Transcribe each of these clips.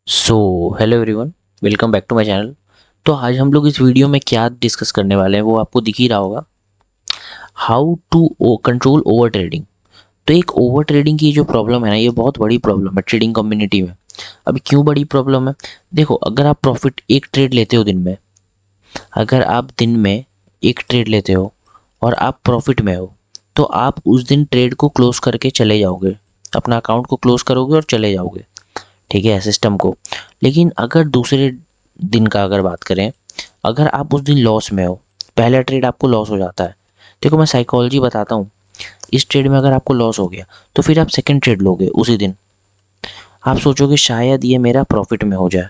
So hello everyone, welcome back to my channel. तो आज हम लोग इस वीडियो में क्या डिस्कस करने वाले हैं वो आपको दिख ही रहा होगा। How to control over trading. तो एक ओवर ट्रेडिंग की जो प्रॉब्लम है ना, ये बहुत बड़ी प्रॉब्लम है ट्रेडिंग कम्युनिटी में। अभी क्यों बड़ी प्रॉब्लम है? देखो, अगर आप प्रॉफिट एक ट्रेड लेते हो दिन में, अगर आप दिन में एक ट्रेड लेते हो और आप प्रॉफिट में हो, तो आप उस दिन ट्रेड को क्लोज करके चले जाओगे, अपना अकाउंट को क्लोज करोगे और चले जाओगे, ठीक है, सिस्टम को। लेकिन अगर दूसरे दिन का अगर बात करें, अगर आप उस दिन लॉस में हो, पहला ट्रेड आपको लॉस हो जाता है। देखो, मैं साइकोलॉजी बताता हूँ। इस ट्रेड में अगर आपको लॉस हो गया तो फिर आप सेकंड ट्रेड लोगे उसी दिन। आप सोचोगे शायद ये मेरा प्रॉफिट में हो जाए,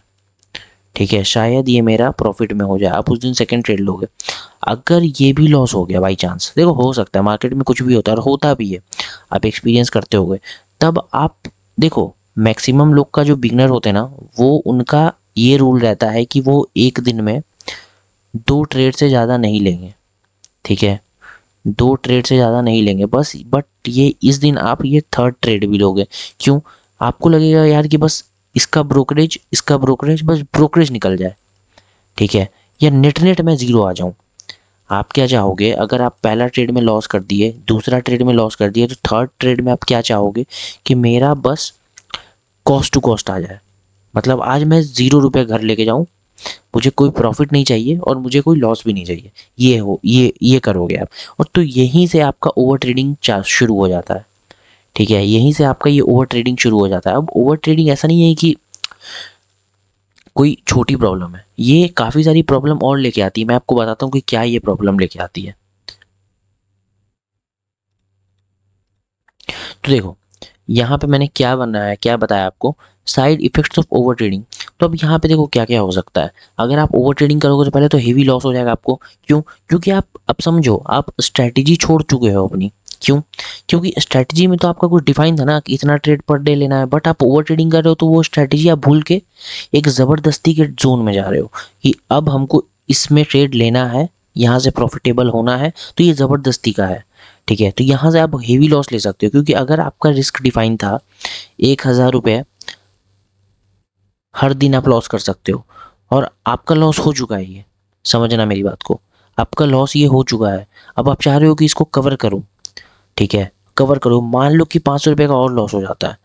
ठीक है, शायद ये मेरा प्रॉफिट में हो जाए। आप उस दिन सेकंड ट्रेड लोगे। अगर ये भी लॉस हो गया बाई चांस, देखो हो सकता है, मार्केट में कुछ भी होता है और होता भी है, आप एक्सपीरियंस करते होगे। तब आप देखो, मैक्सिमम लोग का जो बिगनर होते हैं ना, वो उनका ये रूल रहता है कि वो एक दिन में दो ट्रेड से ज़्यादा नहीं लेंगे, ठीक है, दो ट्रेड से ज़्यादा नहीं लेंगे बस। बट ये इस दिन आप ये थर्ड ट्रेड भी लोगे। क्यों? आपको लगेगा यार कि बस इसका ब्रोकरेज बस ब्रोकरेज निकल जाए, ठीक है, या नेट नेट में ज़ीरो आ जाऊं। आप क्या चाहोगे? अगर आप पहला ट्रेड में लॉस कर दिए, दूसरा ट्रेड में लॉस कर दिए, तो थर्ड ट्रेड में आप क्या चाहोगे कि मेरा बस कॉस्ट टू कॉस्ट आ जाए। मतलब आज मैं 0 रुपये घर लेके जाऊं, मुझे कोई प्रॉफिट नहीं चाहिए और मुझे कोई लॉस भी नहीं चाहिए। ये करोगे आप। और तो यहीं से आपका ओवर ट्रेडिंग शुरू हो जाता है, ठीक है, यहीं से आपका ये ओवर ट्रेडिंग शुरू हो जाता है। अब ओवर ट्रेडिंग ऐसा नहीं है कि कोई छोटी प्रॉब्लम है, ये काफ़ी सारी प्रॉब्लम और लेके आती है। मैं आपको बताता हूँ कि क्या ये प्रॉब्लम लेके आती है। तो देखो, यहाँ पे मैंने क्या बनाया है, क्या बताया आपको, side effects of over trading. तो अब यहाँ पे देखो क्या क्या हो सकता है। अगर आप ओवर ट्रेडिंग करोगे तो पहले तो हेवी लॉस हो जाएगा आपको। क्यों? क्योंकि आप अब समझो, आप स्ट्रैटेजी छोड़ चुके हो अपनी। क्यों? क्योंकि स्ट्रैटेजी में तो आपका कुछ डिफाइन था ना कि इतना ट्रेड पर डे लेना है, बट आप ओवर ट्रेडिंग कर रहे हो तो वो स्ट्रैटेजी आप भूल के एक ज़बरदस्ती के जोन में जा रहे हो कि अब हमको इसमें ट्रेड लेना है, यहाँ से प्रॉफिटेबल होना है, तो ये ज़बरदस्ती का है, ठीक है। तो यहाँ से आप हेवी लॉस ले सकते हो, क्योंकि अगर आपका रिस्क डिफाइन था 1,000 रुपये, हर दिन आप लॉस कर सकते हो, और आपका लॉस हो चुका है। ये समझना मेरी बात को, आपका लॉस ये हो चुका है। अब आप चाह रहे हो कि इसको कवर करूं, ठीक है, कवर करो। मान लो कि 500 रुपये का और लॉस हो जाता है,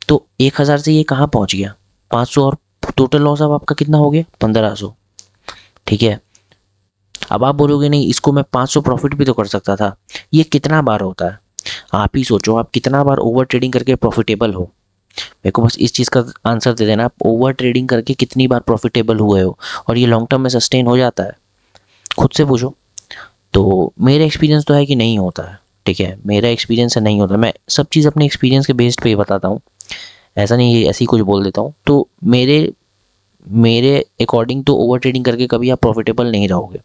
तो 1,000 से ये कहाँ पहुंच गया? 500, और टोटल लॉस अब आपका कितना हो गया? 1,500, ठीक है। अब आप बोलोगे नहीं, इसको मैं 500 प्रॉफिट भी तो कर सकता था। ये कितना बार होता है? आप ही सोचो, आप कितना बार ओवर ट्रेडिंग करके प्रॉफिटेबल हो। मेरे को बस इस चीज़ का आंसर दे देना, आप ओवर ट्रेडिंग करके कितनी बार प्रॉफिटेबल हुए हो, और ये लॉन्ग टर्म में सस्टेन हो जाता है? खुद से पूछो। तो मेरा एक्सपीरियंस तो है कि नहीं होता है, ठीक है, मेरा एक्सपीरियंस है नहीं होता। मैं सब चीज़ अपने एक्सपीरियंस के बेस्ड पे ही बताता हूँ, ऐसा नहीं है ऐसे ही कुछ बोल देता हूँ। तो मेरे मेरे अकॉर्डिंग तो ओवर ट्रेडिंग करके कभी आप प्रॉफिटेबल नहीं रहोगे।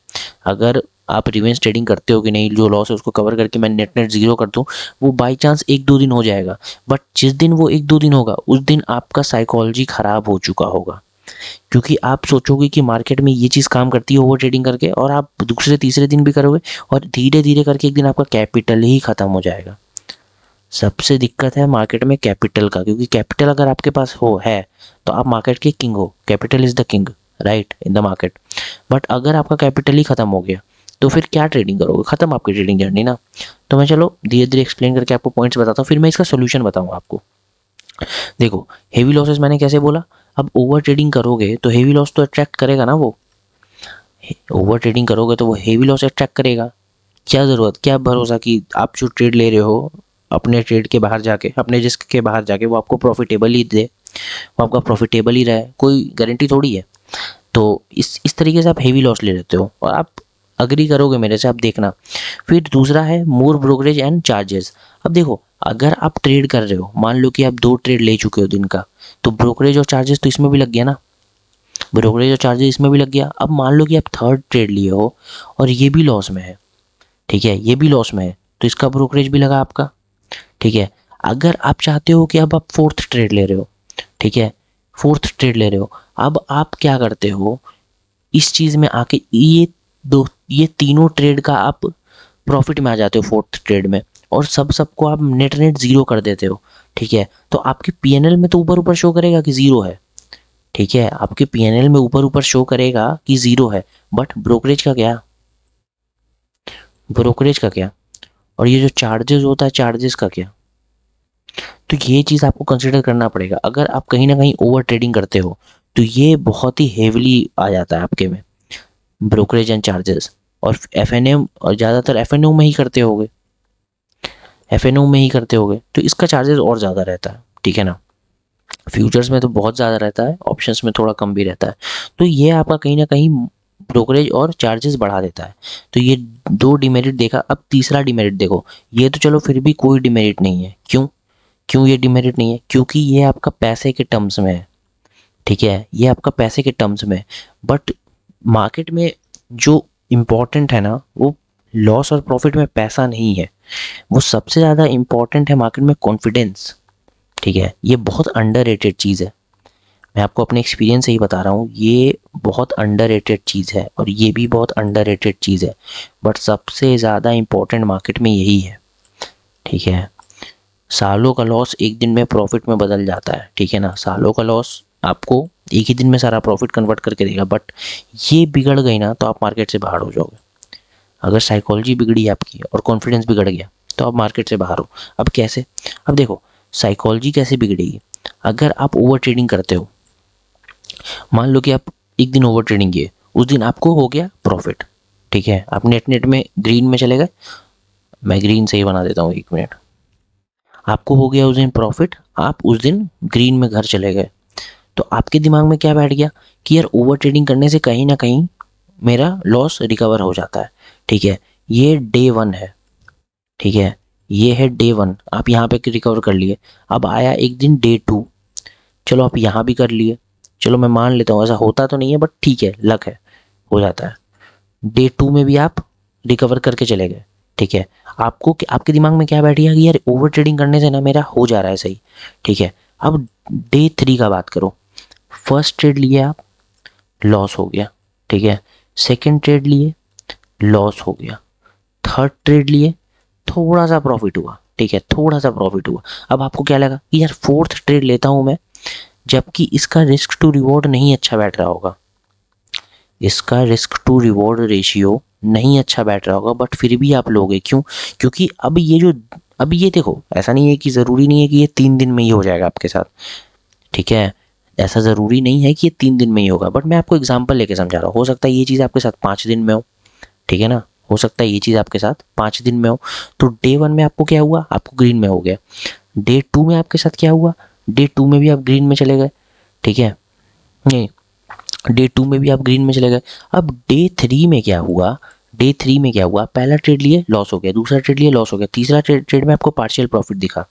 अगर आप रिवेंज ट्रेडिंग करते हो कि नहीं, जो लॉस है उसको कवर करके मैं नेट नेट ज़ीरो कर दूँ, वो बाई चांस 1-2 दिन हो जाएगा। बट जिस दिन वो 1-2 दिन होगा, उस दिन आपका साइकोलॉजी ख़राब हो चुका होगा, क्योंकि आप सोचोगे कि मार्केट में ये चीज़ काम करती है ओवर ट्रेडिंग करके, और आप दूसरे तीसरे दिन भी करोगे, और धीरे धीरे करके एक दिन आपका कैपिटल ही ख़त्म हो जाएगा। सबसे दिक्कत है मार्केट में कैपिटल का, क्योंकि कैपिटल अगर आपके पास है तो आप मार्केट के किंग हो। Capital is the king, right, in the market. But अगर आपका कैपिटल ही ख़त्म हो गया तो फिर क्या ट्रेडिंग करोगे? ख़त्म आपकी ट्रेडिंग जर्नी ना। तो मैं चलो धीरे धीरे एक्सप्लेन करके आपको पॉइंट्स बताता हूँ, फिर मैं इसका सोल्यूशन बताऊँगा आपको। देखो, हेवी लॉसेस मैंने कैसे बोला। अब ओवर ट्रेडिंग करोगे तो हेवी लॉस तो अट्रैक्ट करेगा ना, वो ओवर ट्रेडिंग करोगे तो वो हेवी लॉस अट्रैक्ट करेगा। क्या ज़रूरत, क्या भरोसा कि आप जो ट्रेड ले रहे हो, अपने ट्रेड के बाहर जाके, अपने रिस्क के बाहर जाके वो आपको प्रॉफिटेबल ही दे, वो आपका प्रॉफिटेबल ही रहे, कोई गारंटी थोड़ी है। तो इस तरीके से आप हेवी लॉस ले लेते हो, और आप अग्री करोगे मेरे से, आप देखना। फिर दूसरा है मोर ब्रोकरेज एंड चार्जेस। अब देखो, अगर आप ट्रेड कर रहे हो, मान लो कि आप 2 ट्रेड ले चुके हो दिन का, तो ब्रोकरेज और चार्जेस तो इसमें भी लग गया ना, ब्रोकरेज और चार्जेस इसमें भी लग गया। अब मान लो कि आप थर्ड ट्रेड लिए हो और ये भी लॉस में है, ठीक है, ये भी लॉस में है, तो इसका ब्रोकरेज भी लगा आपका, ठीक है। अगर आप चाहते हो कि अब आप फोर्थ ट्रेड ले रहे हो, ठीक है, फोर्थ ट्रेड ले रहे हो, अब आप क्या करते हो, इस चीज़ में आके ये तीनों ट्रेड का आप प्रॉफिट में आ जाते हो फोर्थ ट्रेड में, और सबको आप नेट नेट ज़ीरो कर देते हो, ठीक है। तो आपके पीएनएल में तो ऊपर ऊपर शो करेगा कि ज़ीरो है, ठीक है, आपके पीएनएल में ऊपर ऊपर शो करेगा कि जीरो है, बट ब्रोकरेज का क्या, ब्रोकरेज का क्या, और ये जो चार्जेस होता है चार्जेस का क्या। तो ये चीज़ आपको कंसिडर करना पड़ेगा। अगर आप कहीं ना कहीं ओवर ट्रेडिंग करते हो तो ये बहुत ही हेवली आ जाता है आपके में, ब्रोकरेज एंड चार्जेस। और एफएनएम, और ज़्यादातर एफएनओ में ही करते होगे, एफएनओ में ही करते होगे तो इसका चार्जेस और ज़्यादा रहता है, ठीक है ना। फ्यूचर्स में तो बहुत ज़्यादा रहता है, ऑप्शंस में थोड़ा कम भी रहता है। तो ये आपका कहीं ना कहीं ब्रोकरेज और चार्जेस बढ़ा देता है। तो ये दो डिमेरिट देखा, अब तीसरा डिमेरिट देखो। ये तो चलो फिर भी कोई डिमेरिट नहीं है, क्यों, क्यों ये डिमेरिट नहीं है, क्योंकि ये आपका पैसे के टर्म्स में है, ठीक है, ये आपका पैसे के टर्म्स में। बट मार्केट में जो इम्पोर्टेंट है ना, वो लॉस और प्रॉफिट में पैसा नहीं है, वो सबसे ज़्यादा इम्पोर्टेंट है मार्केट में कॉन्फिडेंस, ठीक है। ये बहुत अंडररेटेड चीज़ है, मैं आपको अपने एक्सपीरियंस से ही बता रहा हूँ, ये बहुत अंडररेटेड चीज़ है, और ये भी बहुत अंडररेटेड चीज़ है, बट सबसे ज़्यादा इम्पोर्टेंट मार्केट में यही है, ठीक है। सालों का लॉस एक दिन में प्रॉफिट में बदल जाता है, ठीक है ना। सालों का लॉस आपको एक ही दिन में सारा प्रॉफिट कन्वर्ट करके देगा, बट ये बिगड़ गई ना तो आप मार्केट से बाहर हो जाओगे। अगर साइकोलॉजी बिगड़ी आपकी और कॉन्फिडेंस बिगड़ गया तो आप मार्केट से बाहर हो। अब कैसे, अब देखो साइकोलॉजी कैसे बिगड़ेगी। अगर आप ओवर ट्रेडिंग करते हो, मान लो कि आप एक दिन ओवर ट्रेडिंग किए, उस दिन आपको हो गया प्रॉफिट, ठीक है, आप नेट नेट में ग्रीन में चले गए, मैं ग्रीन से ही बना देता हूँ, 1 मिनट। आपको हो गया उस दिन प्रॉफिट, आप उस दिन ग्रीन में घर चले गए, तो आपके दिमाग में क्या बैठ गया कि यार ओवर ट्रेडिंग करने से कहीं ना कहीं मेरा लॉस रिकवर हो जाता है, ठीक है। ये डे 1 है, ठीक है, ये है डे 1, आप यहाँ पे रिकवर कर लिए। अब आया एक दिन डे 2, चलो आप यहाँ भी कर लिए, चलो मैं मान लेता हूँ ऐसा होता तो नहीं है, बट ठीक है, लक है, हो जाता है। डे 2 में भी आप रिकवर करके चले गए, ठीक है। आपको आपके दिमाग में क्या बैठ गया कि यार ओवर ट्रेडिंग करने से ना मेरा हो जा रहा है सही, ठीक है। अब डे 3 का बात करो, फर्स्ट ट्रेड लिए आप, लॉस हो गया, ठीक है। सेकंड ट्रेड लिए, लॉस हो गया। थर्ड ट्रेड लिए, थोड़ा सा प्रॉफिट हुआ, ठीक है, थोड़ा सा प्रॉफिट हुआ। अब आपको क्या लगा कि यार फोर्थ ट्रेड लेता हूं मैं, जबकि इसका रिस्क टू रिवॉर्ड नहीं अच्छा बैठ रहा होगा, इसका रिस्क टू रिवॉर्ड रेशियो नहीं अच्छा बैठ रहा होगा, बट फिर भी आप लोगे, क्यों, क्योंकि अब ये जो, अब ये देखो ऐसा नहीं है कि ज़रूरी नहीं है कि ये 3 दिन में ही हो जाएगा आपके साथ, ठीक है, ऐसा ज़रूरी नहीं है कि ये 3 दिन में ही होगा, बट मैं आपको एग्जांपल लेके समझा रहा हूँ। हो सकता है ये चीज़ आपके साथ 5 दिन में हो, ठीक है ना, हो सकता है ये चीज़ आपके साथ 5 दिन में हो। तो डे 1 में आपको क्या हुआ, आपको ग्रीन में हो गया। डे 2 में आपके साथ क्या हुआ, डे 2 में भी आप ग्रीन में चले गए, ठीक है, नहीं, डे 2 में भी आप ग्रीन में चले गए। अब डे 3 में क्या हुआ, डे 3 में क्या हुआ, पहला ट्रेड लिए लॉस हो गया, दूसरा ट्रेड लिए लॉस हो गया, तीसरा ट्रेड में आपको पार्शियल प्रॉफिट दिखा,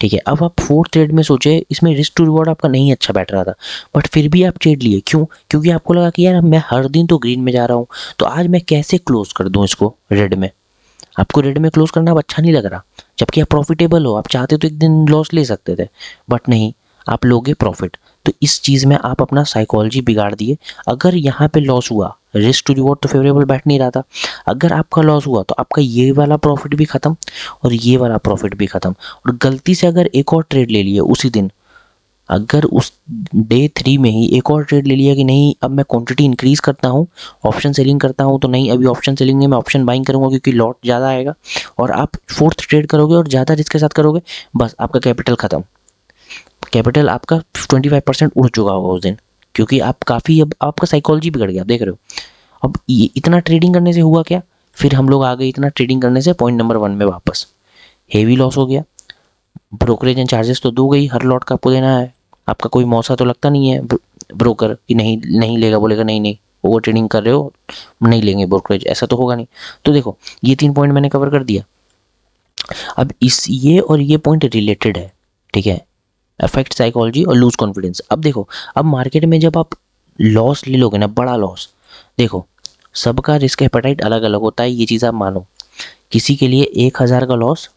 ठीक है। अब आप फोर्थ ट्रेड में सोचे, इसमें रिस्क टू रिवॉर्ड आपका नहीं अच्छा बैठ रहा था, बट फिर भी आप ट्रेड लिए, क्यों, क्योंकि आपको लगा कि यार मैं हर दिन तो ग्रीन में जा रहा हूँ, तो आज मैं कैसे क्लोज कर दूँ इसको रेड में। आपको रेड में क्लोज करना अब अच्छा नहीं लग रहा, जबकि आप प्रॉफिटेबल हो, आप चाहते तो एक दिन लॉस ले सकते थे, बट नहीं, आप लोगे प्रॉफिट। तो इस चीज़ में आप अपना साइकोलॉजी बिगाड़ दिए। अगर यहाँ पे लॉस हुआ, रिस्क टू रिवॉर्ड तो फेवरेबल बैठ नहीं रहा था, अगर आपका लॉस हुआ तो आपका ये वाला प्रॉफिट भी खत्म और ये वाला प्रॉफिट भी खत्म। और गलती से अगर एक और ट्रेड ले लिए उसी दिन, अगर उस डे 3 में ही एक और ट्रेड ले लिया कि नहीं अब मैं क्वांटिटी इंक्रीज करता हूँ, ऑप्शन सेलिंग करता हूँ, तो नहीं अभी ऑप्शन सेलिंग नहीं, मैं ऑप्शन बाइंग करूँगा क्योंकि लॉट ज़्यादा आएगा, और आप फोर्थ ट्रेड करोगे और ज़्यादा रिस्क के साथ करोगे, बस आपका कैपिटल खत्म, कैपिटल आपका 25% उड़ चुका होगा उस दिन, क्योंकि आप काफ़ी, अब आपका साइकोलॉजी बिगड़ गया, देख रहे हो। अब ये इतना ट्रेडिंग करने से हुआ क्या, फिर हम लोग आ गए इतना ट्रेडिंग करने से पॉइंट नंबर 1 में वापस, हेवी लॉस हो गया। ब्रोकरेज एंड चार्जेस तो दो गई, हर लॉट का आपको देना है, आपका कोई मौसा तो लगता नहीं है ब्रोकर कि नहीं नहीं लेगा, बोलेगा नहीं नहीं ओवर ट्रेडिंग कर रहे हो नहीं लेंगे ब्रोकरेज, ऐसा तो होगा नहीं। तो देखो ये 3 पॉइंट मैंने कवर कर दिया। अब इस ये और ये पॉइंट रिलेटेड है, ठीक है, अफेक्ट साइकोलॉजी और लूज कॉन्फिडेंस। अब देखो, अब मार्केट में जब आप लॉस ले लोगे ना, बड़ा लॉस, देखो सबका रिस्क एपेटाइट अलग अलग होता है, ये चीज़ आप मानो। किसी के लिए 1,000 का लॉस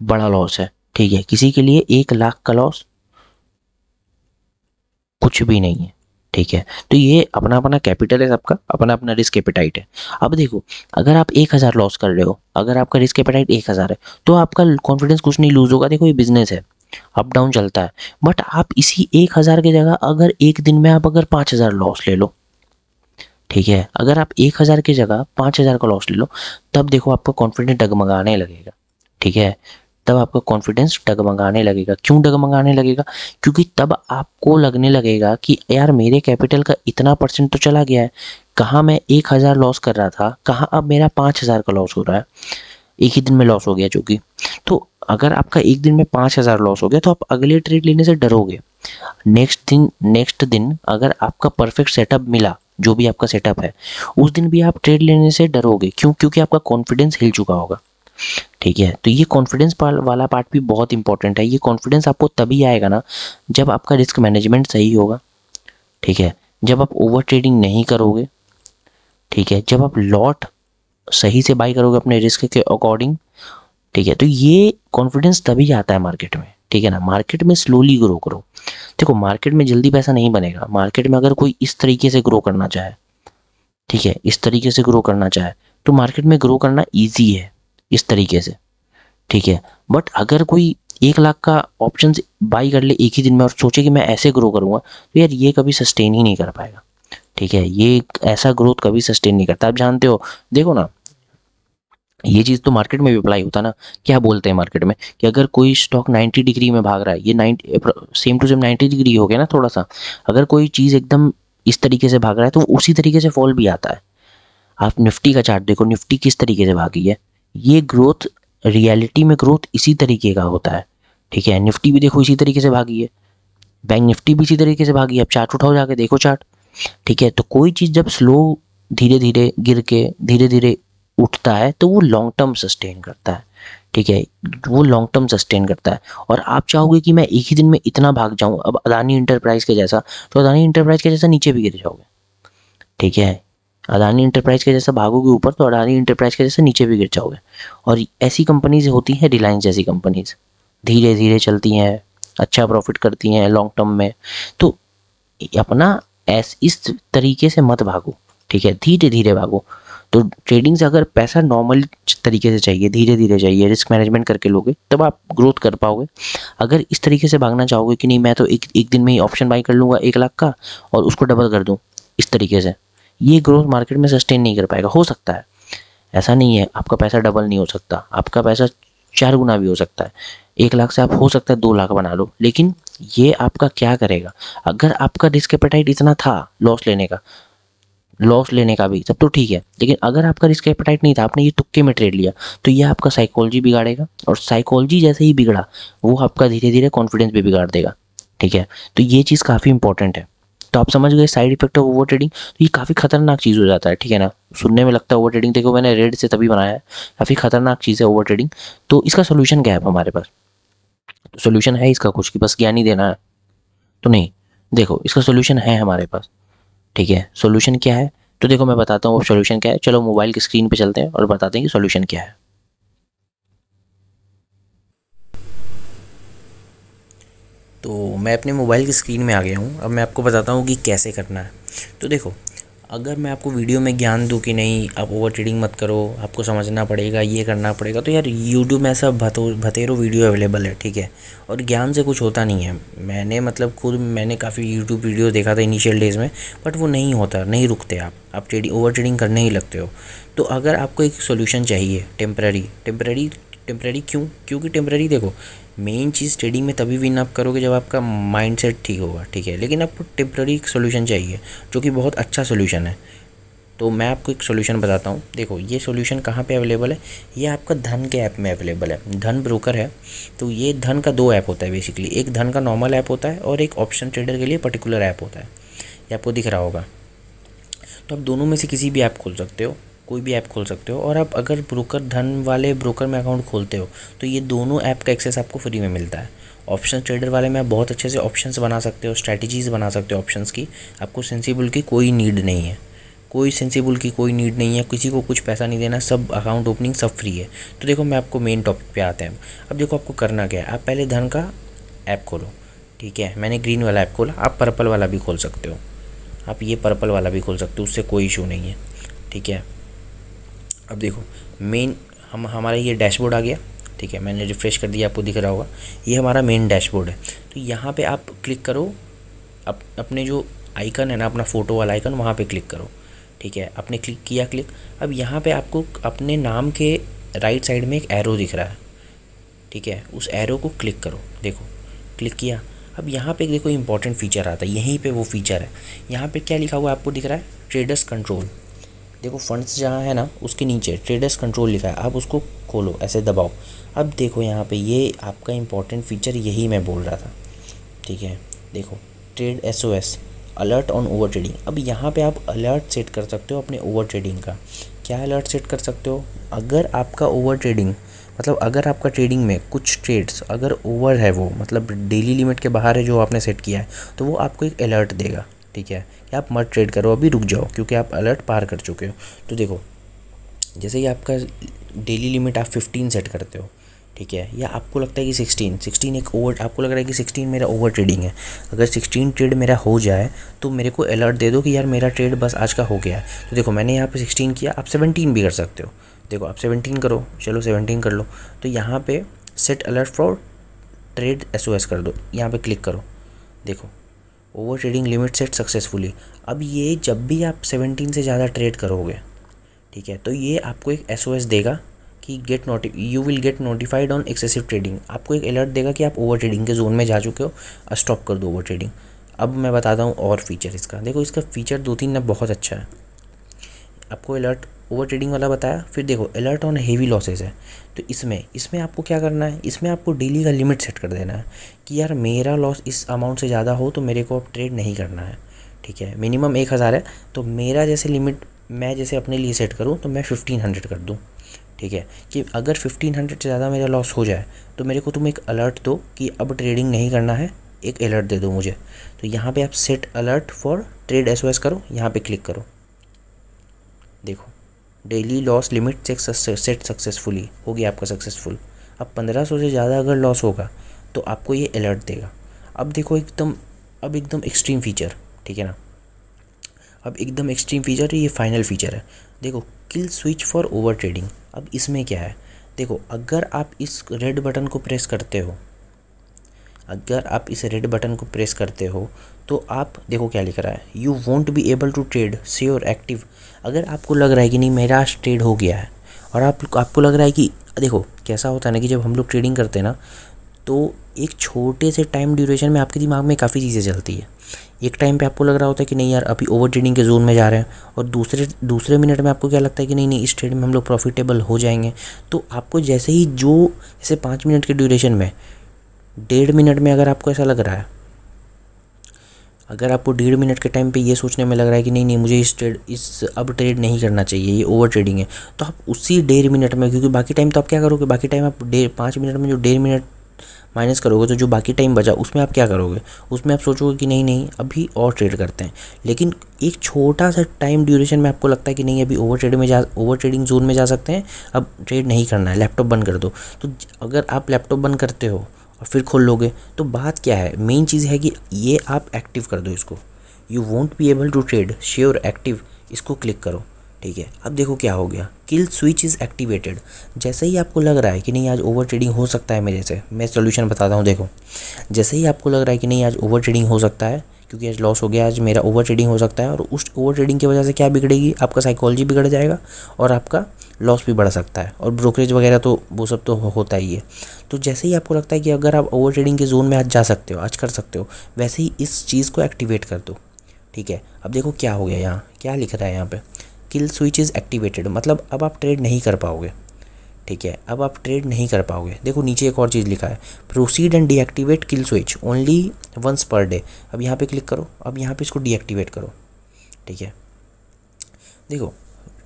बड़ा लॉस है, ठीक है, किसी के लिए 1,00,000 का लॉस कुछ भी नहीं है, ठीक है। तो ये अपना अपना कैपिटल है, सबका अपना अपना रिस्क एपेटाइट है। अब देखो अगर आप 1,000 लॉस कर रहे हो, अगर आपका रिस्क एपेटाइट 1,000 है, तो आपका कॉन्फिडेंस कुछ नहीं लूज होगा। देखो ये बिजनेस है, अप डाउन चलता है। बट आप इसी 1,000 की जगह अगर एक दिन में आप अगर 5,000 लॉस ले लो, ठीक है, अगर आप 1,000 की जगह 5,000 का लॉस ले लो, तब देखो आपका कॉन्फिडेंस डगमगाने लगेगा। ठीक है, तब आपका कॉन्फिडेंस डगमगाने लगेगा। क्यों डगमगाने लगेगा? क्योंकि तब आपको लगने लगेगा कि यार मेरे कैपिटल का इतना परसेंट तो चला गया है, कहाँ मैं 1,000 लॉस कर रहा था, कहाँ अब मेरा 5,000 का लॉस हो रहा है, एक ही दिन में लॉस हो गया जो कि। तो अगर आपका एक दिन में 5,000 लॉस हो गया तो आप अगले ट्रेड लेने से डरोगे। नेक्स्ट दिन अगर आपका परफेक्ट सेटअप मिला, जो भी आपका सेटअप है, उस दिन भी आप ट्रेड लेने से डरोगे। क्यों? क्योंकि आपका कॉन्फिडेंस हिल चुका होगा। ठीक है, तो ये कॉन्फिडेंस वाला पार्ट भी बहुत इंपॉर्टेंट है। ये कॉन्फिडेंस आपको तभी आएगा ना जब आपका रिस्क मैनेजमेंट सही होगा। ठीक है, जब आप ओवर ट्रेडिंग नहीं करोगे। ठीक है, जब आप लॉट सही से बाई करोगे अपने रिस्क के अकॉर्डिंग। ठीक है, तो ये कॉन्फिडेंस तभी आता है मार्केट में। ठीक है ना, मार्केट में स्लोली ग्रो करो। देखो मार्केट में जल्दी पैसा नहीं बनेगा। मार्केट में अगर कोई इस तरीके से ग्रो करना चाहे, ठीक है, इस तरीके से ग्रो करना चाहे, तो मार्केट में ग्रो करना ईजी है इस तरीके से। ठीक है, बट अगर कोई 1,00,000 का ऑप्शन बाई कर ले एक ही दिन में और सोचे कि मैं ऐसे ग्रो करूंगा, तो यार ये कभी सस्टेन ही नहीं कर पाएगा। ठीक है, ये ऐसा ग्रोथ कभी सस्टेन नहीं करता। आप जानते हो, देखो ना, ये चीज़ तो मार्केट में भी अप्लाई होता है ना। क्या बोलते हैं मार्केट में कि अगर कोई स्टॉक 90 डिग्री में भाग रहा है, ये 90 सेम टू सेम 90 डिग्री हो गया ना थोड़ा सा। अगर कोई चीज़ एकदम इस तरीके से भाग रहा है तो उसी तरीके से फॉल भी आता है। आप निफ्टी का चार्ट देखो, निफ्टी किस तरीके से भागी है। ये ग्रोथ, रियलिटी में ग्रोथ इसी तरीके का होता है। ठीक है, निफ्टी भी देखो इसी तरीके से भागी है, बैंक निफ्टी भी इसी तरीके से भागी है। अब चार्ट उठाओ जाके देखो चार्ट। ठीक है, तो कोई चीज़ जब स्लो, धीरे धीरे गिर के धीरे धीरे उठता है तो वो लॉन्ग टर्म सस्टेन करता है। ठीक है, वो लॉन्ग टर्म सस्टेन करता है। और आप चाहोगे कि मैं एक ही दिन में इतना भाग जाऊं, अब अदानी इंटरप्राइज के जैसा, तो अदानी इंटरप्राइज के जैसा नीचे भी गिर जाओगे। ठीक है, अदानी इंटरप्राइज के जैसा भागोगे ऊपर तो अदानी इंटरप्राइज के जैसा नीचे भी गिर जाओगे। और ऐसी कंपनीज होती हैं, रिलायंस जैसी कंपनीज, धीरे धीरे चलती हैं, अच्छा प्रॉफिट करती हैं लॉन्ग टर्म में। तो अपना इस तरीके से मत भागो। ठीक है, धीरे धीरे भागो। तो ट्रेडिंग से अगर पैसा नॉर्मल तरीके से चाहिए, धीरे धीरे चाहिए, रिस्क मैनेजमेंट करके लोगे, तब आप ग्रोथ कर पाओगे। अगर इस तरीके से भागना चाहोगे कि नहीं मैं तो एक दिन में ही ऑप्शन बाई कर लूँगा 1,00,000 का और उसको डबल कर दूँ, इस तरीके से ये ग्रोथ मार्केट में सस्टेन नहीं कर पाएगा। हो सकता है, ऐसा नहीं है आपका पैसा डबल नहीं हो सकता, आपका पैसा 4 गुना भी हो सकता है। 1,00,000 से आप हो सकता है 2,00,000 बना लो, लेकिन ये आपका क्या करेगा? अगर आपका रिस्क एपेटाइट इतना था लॉस लेने का भी, तब तो ठीक है। लेकिन अगर आपका रिस्क एपेटाइट नहीं था, आपने ये तुक्के में ट्रेड लिया, तो ये आपका साइकोलॉजी बिगाड़ेगा। और साइकोलॉजी जैसे ही बिगड़ा, वो आपका धीरे धीरे कॉन्फिडेंस भी बिगाड़ देगा। ठीक है, तो ये चीज़ काफ़ी इंपॉर्टेंट है। तो आप समझ गए side effect of over trading. तो ये काफ़ी खतरनाक चीज़ हो जाता है। ठीक है ना, सुनने में लगता है ओवर ट्रेडिंग, देखो मैंने रेड से तभी बनाया है, काफ़ी खतरनाक चीज़ है ओवर ट्रेडिंग। तो इसका सोल्यूशन क्या है हमारे पास? तो सोल्यूशन है इसका कुछ कि बस ज्ञान ही देना है? तो नहीं, देखो इसका सोल्यूशन है हमारे पास। ठीक है, सोल्यूशन क्या है? तो देखो मैं बताता हूँ सोल्यूशन क्या है। चलो मोबाइल की स्क्रीन पे चलते हैं और बताते हैं कि सोल्यूशन क्या है। तो मैं अपने मोबाइल की स्क्रीन में आ गया हूँ। अब मैं आपको बताता हूँ कि कैसे करना है। तो देखो, अगर मैं आपको वीडियो में ज्ञान दूँ कि नहीं आप ओवर ट्रेडिंग मत करो, आपको समझना पड़ेगा, ये करना पड़ेगा, तो यार यूट्यूब में ऐसा भतेरो वीडियो अवेलेबल है। ठीक है, और ज्ञान से कुछ होता नहीं है। मैंने मतलब खुद मैंने काफ़ी यूट्यूब वीडियो देखा था इनिशियल डेज़ में, बट वो नहीं होता, नहीं रुकते आप ट्रेडिंग ओवर ट्रेडिंग करने ही लगते हो। तो अगर आपको एक सोल्यूशन चाहिए टेम्पररी क्यों? क्योंकि टेम्पररी देखो, मेन चीज़ ट्रेडिंग में तभी विन आप करोगे जब आपका माइंडसेट ठीक होगा। ठीक है, लेकिन आपको टेम्पररी सोल्यूशन चाहिए जो कि बहुत अच्छा सोल्यूशन है। तो मैं आपको एक सोल्यूशन बताता हूँ। देखो ये सोल्यूशन कहाँ पे अवेलेबल है, ये आपका धन के ऐप में अवेलेबल है। धन ब्रोकर है। तो ये धन का 2 ऐप होता है बेसिकली, एक धन का नॉर्मल ऐप होता है और एक ऑप्शन ट्रेडर के लिए पर्टिकुलर ऐप होता है। ये आपको दिख रहा होगा। तो आप दोनों में से किसी भी ऐप खोल सकते हो, कोई भी ऐप खोल सकते हो। और आप अगर ब्रोकर धन वाले ब्रोकर में अकाउंट खोलते हो तो ये दोनों ऐप का एक्सेस आपको फ्री में मिलता है। ऑप्शन ट्रेडर वाले में आप बहुत अच्छे से ऑप्शंस बना सकते हो, स्ट्रैटेजीज़ बना सकते हो ऑप्शंस की। आपको सेंसिबल की कोई नीड नहीं है, किसी को कुछ पैसा नहीं देना, सब अकाउंट ओपनिंग सब फ्री है। तो देखो मैं आपको मेन टॉपिक पे आते हैं। अब देखो आपको करना क्या है, आप पहले धन का ऐप खोलो। ठीक है, मैंने ग्रीन वाला ऐप खोला, आप पर्पल वाला भी खोल सकते हो, आप ये पर्पल वाला भी खोल सकते हो, उससे कोई इशू नहीं है। ठीक है, अब देखो मेन हमारा ये डैशबोर्ड आ गया। ठीक है, मैंने रिफ़्रेश कर दिया, आपको दिख रहा होगा ये हमारा मेन डैशबोर्ड है। तो यहाँ पे आप क्लिक करो, अपने जो आइकन है ना, अपना फ़ोटो वाला आइकन, वहाँ पे क्लिक करो। ठीक है, आपने क्लिक किया, क्लिक। अब यहाँ पे आपको अपने नाम के राइट साइड में एक एरो दिख रहा है। ठीक है, उस एरो को क्लिक करो, देखो क्लिक किया। अब यहाँ पे देखो इंपॉर्टेंट फीचर आता है, यहीं पे वो फीचर है। यहाँ पे क्या लिखा हुआ है आपको दिख रहा है, ट्रेडर्स कंट्रोल। देखो फंड्स जहाँ है ना, उसके नीचे ट्रेडर्स कंट्रोल लिखा है, आप उसको खोलो, ऐसे दबाओ। अब देखो यहाँ पे ये आपका इंपॉर्टेंट फीचर, यही मैं बोल रहा था। ठीक है, देखो trade SOS, alert on over trading. अब यहाँ पे आप अलर्ट सेट कर सकते हो अपने ओवर ट्रेडिंग का। क्या अलर्ट सेट कर सकते हो, अगर आपका ओवर ट्रेडिंग, मतलब अगर आपका ट्रेडिंग में कुछ ट्रेड्स अगर ओवर है, वो मतलब डेली लिमिट के बाहर है जो आपने सेट किया है, तो वो आपको एक अलर्ट देगा। ठीक है, कि आप मत ट्रेड करो, अभी रुक जाओ, क्योंकि आप अलर्ट पार कर चुके हो। तो देखो जैसे ही आपका डेली लिमिट आप 15 सेट करते हो, ठीक है, या आपको लगता है कि 16 एक ओवर, आपको लग रहा है कि 16 मेरा ओवर ट्रेडिंग है, अगर 16 ट्रेड मेरा हो जाए तो मेरे को अलर्ट दे दो कि यार मेरा ट्रेड बस आज का हो गया है। तो देखो मैंने यहाँ पे 16 किया, आप 17 भी कर सकते हो। देखो आप 17 करो, चलो 17 कर लो। तो यहाँ पे set alert for trade SOS कर दो, यहाँ पे क्लिक करो, देखो over trading limit set successfully. अब ये जब भी आप 17 से ज़्यादा ट्रेड करोगे, ठीक है, तो ये आपको एक SOS देगा कि you will get notified on excessive trading. आपको एक अलर्ट देगा कि आप ओवर ट्रेडिंग के जोन में जा चुके हो, स्टॉप कर दो ओवर ट्रेडिंग। अब मैं बताता हूँ और फीचर इसका। देखो इसका फीचर 2-3 ना बहुत अच्छा है। आपको अलर्ट ओवर ट्रेडिंग वाला बताया, फिर देखो अलर्ट ऑन हेवी लॉसेस है। तो इसमें आपको क्या करना है, इसमें आपको डेली का लिमिट सेट कर देना है कि यार मेरा लॉस इस अमाउंट से ज़्यादा हो तो मेरे को अब ट्रेड नहीं करना है। ठीक है, मिनिमम 1000 है, तो मेरा जैसे लिमिट मैं जैसे अपने लिए सेट करूँ तो मैं 1500 कर दूँ। ठीक है, कि अगर 1500 से ज़्यादा मेरा लॉस हो जाए तो मेरे को तुम एक अलर्ट दो कि अब ट्रेडिंग नहीं करना है, एक अलर्ट दे दो मुझे। तो यहाँ पे आप set alert for trade SOS करो, यहाँ पे क्लिक करो, देखो daily loss limit set successfully हो गया आपका सक्सेसफुल। अब 1500 से ज़्यादा अगर लॉस होगा तो आपको ये अलर्ट देगा। अब देखो एकदम एक्सट्रीम फीचर, ठीक है ना, अब एकदम एक्सट्रीम फीचर, ये फाइनल फीचर है। देखो kill switch for over trading. अब इसमें क्या है, देखो अगर आप इस रेड बटन को प्रेस करते हो, अगर आप इस रेड बटन को प्रेस करते हो तो आप देखो क्या लिख रहा है, you won't be able to trade sure active. अगर आपको लग रहा है कि नहीं मेरा ट्रेड हो गया है, और आपको लग रहा है कि देखो कैसा होता है ना कि जब हम लोग ट्रेडिंग करते हैं ना, तो एक छोटे से टाइम ड्यूरेशन में आपके दिमाग में काफ़ी चीज़ें चलती है। एक टाइम पे आपको लग रहा होता है कि नहीं यार अभी ओवर ट्रेडिंग के जोन में जा रहे हैं, और दूसरे मिनट में आपको क्या लगता है कि नहीं इस ट्रेड में हम लोग प्रॉफिटेबल हो जाएंगे। तो आपको जैसे ही जैसे 5 मिनट के ड्यूरेशन में 1.5 मिनट में अगर आपको ऐसा लग रहा है, अगर आपको 1.5 मिनट के टाइम पे ये सोचने में लग रहा है कि नहीं मुझे अब ट्रेड नहीं करना चाहिए, ये ओवर ट्रेडिंग है, तो आप उसी 1.5 मिनट में, क्योंकि बाकी टाइम तो आप क्या करोगे, बाकी टाइम आप 5 मिनट में जो 1.5 मिनट माइनस करोगे तो जो बाकी टाइम बचा उसमें आप क्या करोगे, उसमें आप सोचोगे कि नहीं अभी और ट्रेड करते हैं। लेकिन एक छोटा सा टाइम ड्यूरेशन में आपको लगता है कि नहीं अभी ओवर ट्रेडिंग जोन में जा सकते हैं, अब ट्रेड नहीं करना है, लैपटॉप बंद कर दो। तो अगर आप लैपटॉप बंद करते हो और फिर खोल लोगे तो बात क्या है, मेन चीज़ है कि ये आप एक्टिव कर दो इसको, you won't be able to trade sure active, इसको क्लिक करो। ठीक है, अब देखो क्या हो गया, किल स्विच इज़ एक्टिवेटेड। जैसे ही आपको लग रहा है कि नहीं आज ओवर ट्रेडिंग हो सकता है मेरे से, मैं सोल्यूशन बताता हूँ। देखो जैसे ही आपको लग रहा है कि नहीं आज ओवर ट्रेडिंग हो सकता है, क्योंकि आज लॉस हो गया, आज मेरा ओवर ट्रेडिंग हो सकता है, और उस ओवर ट्रेडिंग की वजह से क्या बिगड़ेगी, आपका साइकोलॉजी बिगड़ जाएगा और आपका लॉस भी बढ़ सकता है, और ब्रोकरेज वगैरह तो वो सब तो होता ही है। तो जैसे ही आपको लगता है कि अगर आप ओवर ट्रेडिंग के जोन में आज जा सकते हो, आज कर सकते हो, वैसे ही इस चीज़ को एक्टिवेट कर दो। ठीक है, अब देखो क्या हो गया, यहाँ क्या लिख रहा है, यहाँ पे किल स्विच इज़ एक्टिवेटेड, मतलब अब आप ट्रेड नहीं कर पाओगे। ठीक है, अब आप ट्रेड नहीं कर पाओगे। देखो नीचे एक और चीज़ लिखा है, proceed and deactivate kill switch only once per day. अब यहाँ पे क्लिक करो, अब यहाँ पे इसको डीएक्टिवेट करो। ठीक है, देखो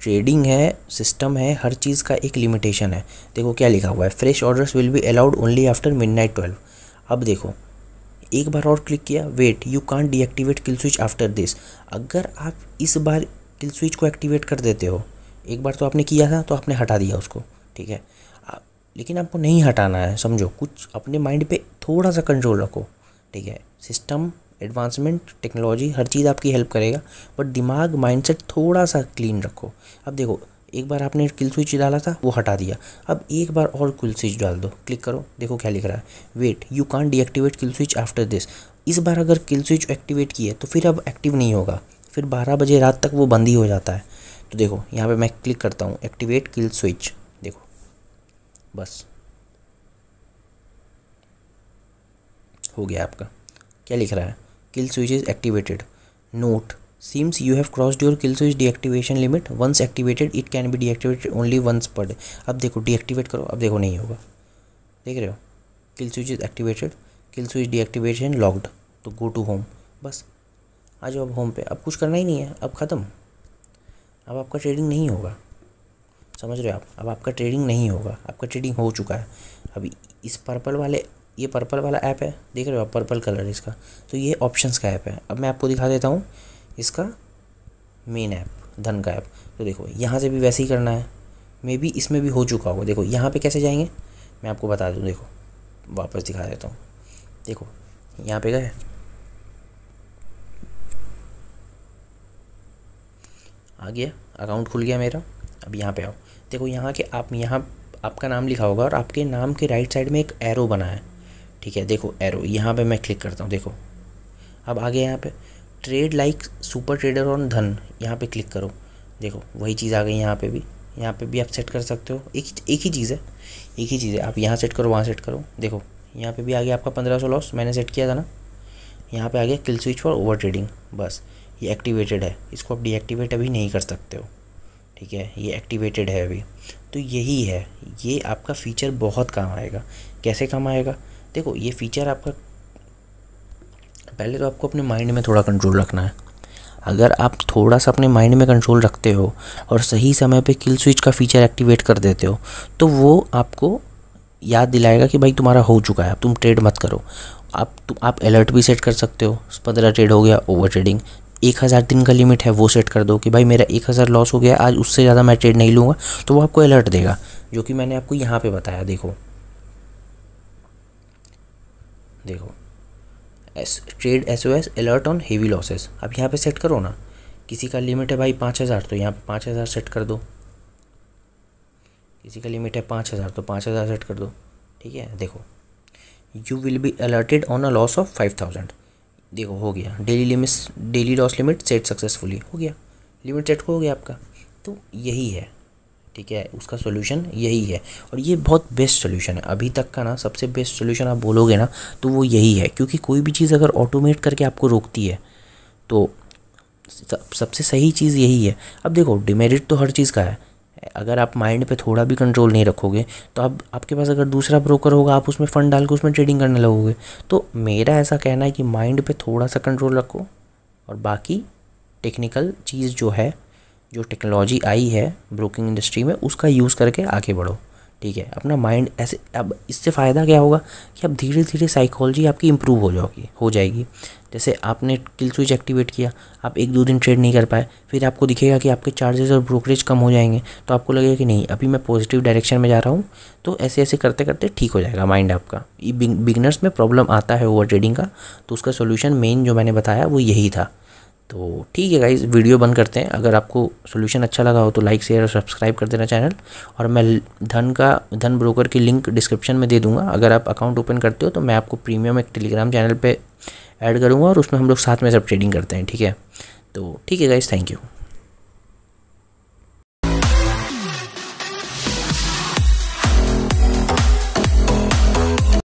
ट्रेडिंग है, सिस्टम है, हर चीज़ का एक लिमिटेशन है। देखो क्या लिखा हुआ है, fresh orders will be allowed only after midnight 12। अब देखो एक बार और क्लिक किया, wait you can't deactivate kill switch after this. अगर आप इस बार किल स्विच को एक्टिवेट कर देते हो, एक बार तो आपने किया था तो आपने हटा दिया उसको। ठीक है, लेकिन आपको नहीं हटाना है, समझो कुछ अपने माइंड पे थोड़ा सा कंट्रोल रखो। ठीक है, सिस्टम एडवांसमेंट टेक्नोलॉजी हर चीज़ आपकी हेल्प करेगा, बट दिमाग माइंडसेट थोड़ा सा क्लीन रखो। अब देखो एक बार आपने किल स्विच डाला था, वो हटा दिया, अब एक बार और किल स्विच डाल दो, क्लिक करो, देखो क्या लिख रहा है, wait you can't deactivate kill switch after this. इस बार अगर किल स्विच एक्टिवेट किए तो फिर अब एक्टिव नहीं होगा, फिर 12 बजे रात तक वो बंद ही हो जाता है। तो देखो यहाँ पे मैं क्लिक करता हूँ एक्टिवेट किल स्विच, देखो बस हो गया आपका। क्या लिख रहा है, kill switch is activated, note seems you have crossed your kill switch deactivation limit, once activated it can be deactivated only once per day. अब देखो डीएक्टिवेट करो, अब देखो नहीं होगा, देख रहे हो, किल switch is activated, kill switch deactivation locked, तो गो टू होम, बस आ जाओ अब होम पे। अब कुछ करना ही नहीं है, अब ख़त्म, अब आपका ट्रेडिंग नहीं होगा, समझ रहे हो आप, अब आपका ट्रेडिंग नहीं होगा, आपका ट्रेडिंग हो चुका है। अभी इस पर्पल वाले, ये पर्पल वाला ऐप है, देख रहे हो आप, पर्पल कलर इसका, तो ये ऑप्शंस का ऐप है। अब मैं आपको दिखा देता हूँ इसका मेन ऐप, धन का ऐप। तो देखो यहाँ से भी वैसे ही करना है, मे बी इसमें भी हो चुका होगा। देखो यहाँ पे कैसे जाएंगे मैं आपको बता दूँ, देखो वापस दिखा देता हूँ, देखो यहाँ पे गए, आ गया, अकाउंट खुल गया मेरा। अब यहाँ पे आओ, देखो यहाँ के आप, यहाँ आपका नाम लिखा होगा और आपके नाम के राइट साइड में एक एरो बना है, ठीक है, देखो एरो, यहाँ पे मैं क्लिक करता हूँ, देखो अब आ गया यहाँ पे trade like super trader on धन, यहाँ पे क्लिक करो, देखो वही चीज़ आ गई। यहाँ पे भी आप सेट कर सकते हो, एक ही चीज़ है, आप यहाँ सेट करो, वहाँ सेट करो, देखो यहाँ पे भी आ गया आपका 1500 लॉस, मैंने सेट किया था ना। यहाँ पे आ गया kill switch for over trading, बस ये एक्टिवेटेड है, इसको आप डीएक्टिवेट अभी नहीं कर सकते हो, ठीक है, ये एक्टिवेटेड है अभी। तो यही है, ये आपका फ़ीचर बहुत काम आएगा। कैसे काम आएगा, देखो ये फ़ीचर आपका, पहले तो आपको अपने माइंड में थोड़ा कंट्रोल रखना है। अगर आप थोड़ा सा अपने माइंड में कंट्रोल रखते हो और सही समय पे किल स्विच का फ़ीचर एक्टिवेट कर देते हो, तो वो आपको याद दिलाएगा कि भाई तुम्हारा हो चुका है, अब तुम ट्रेड मत करो। आप अलर्ट भी सेट कर सकते हो, 15 ट्रेड हो गया ओवर ट्रेडिंग, 1000 दिन का लिमिट है वो सेट कर दो कि भाई मेरा 1000 लॉस हो गया आज, उससे ज़्यादा मैं ट्रेड नहीं लूँगा, तो वो आपको अलर्ट देगा, जो कि मैंने आपको यहाँ पे बताया। देखो trade SOS alert on heavy losses, अब यहाँ पे सेट करो ना, किसी का लिमिट है भाई 5000, तो यहाँ पे 5000 सेट कर दो, किसी का लिमिट है 5000 तो 5000 सेट कर दो, ठीक है। देखो you will be alerted on a loss of 5000, देखो हो गया, daily loss limit set successfully, हो गया, लिमिट सेट हो गया आपका। तो यही है, ठीक है, उसका सोल्यूशन यही है, और ये बहुत बेस्ट सोल्यूशन है अभी तक का ना, सबसे बेस्ट सोल्यूशन आप बोलोगे ना तो वो यही है, क्योंकि कोई भी चीज़ अगर ऑटोमेट करके आपको रोकती है तो सबसे सही चीज़ यही है। अब देखो डिमेरिट तो हर चीज़ का है, अगर आप माइंड पे थोड़ा भी कंट्रोल नहीं रखोगे तो अब आपके पास अगर दूसरा ब्रोकर होगा, आप उसमें फ़ंड डाल के उसमें ट्रेडिंग करने लगोगे। तो मेरा ऐसा कहना है कि माइंड पे थोड़ा सा कंट्रोल रखो, और बाकी टेक्निकल चीज़ जो है, जो टेक्नोलॉजी आई है ब्रोकिंग इंडस्ट्री में, उसका यूज़ करके आगे बढ़ो, ठीक है। अपना माइंड ऐसे, अब इससे फ़ायदा क्या होगा कि अब धीरे धीरे साइकोलॉजी आपकी इम्प्रूव हो जाएगी। जैसे आपने किल स्विच एक्टिवेट किया, आप 1-2 दिन ट्रेड नहीं कर पाए, फिर आपको दिखेगा कि आपके चार्जेस और ब्रोकरेज कम हो जाएंगे, तो आपको लगेगा कि नहीं अभी मैं पॉजिटिव डायरेक्शन में जा रहा हूँ, तो ऐसे ऐसे करते करते ठीक हो जाएगा माइंड आपका। ये बिगनर्स में प्रॉब्लम आता है ओवर ट्रेडिंग का, तो उसका सोल्यूशन मेन जो मैंने बताया वो यही था। तो ठीक है गाइस, वीडियो बंद करते हैं। अगर आपको सोल्यूशन अच्छा लगा हो तो लाइक शेयर और सब्सक्राइब कर देना चैनल, और मैं धन ब्रोकर की लिंक डिस्क्रिप्शन में दे दूंगा। अगर आप अकाउंट ओपन करते हो तो मैं आपको प्रीमियम एक टेलीग्राम चैनल पे ऐड करूंगा, और उसमें हम लोग साथ में सब ट्रेडिंग करते हैं, ठीक है। तो ठीक है गाइस, थैंक यू।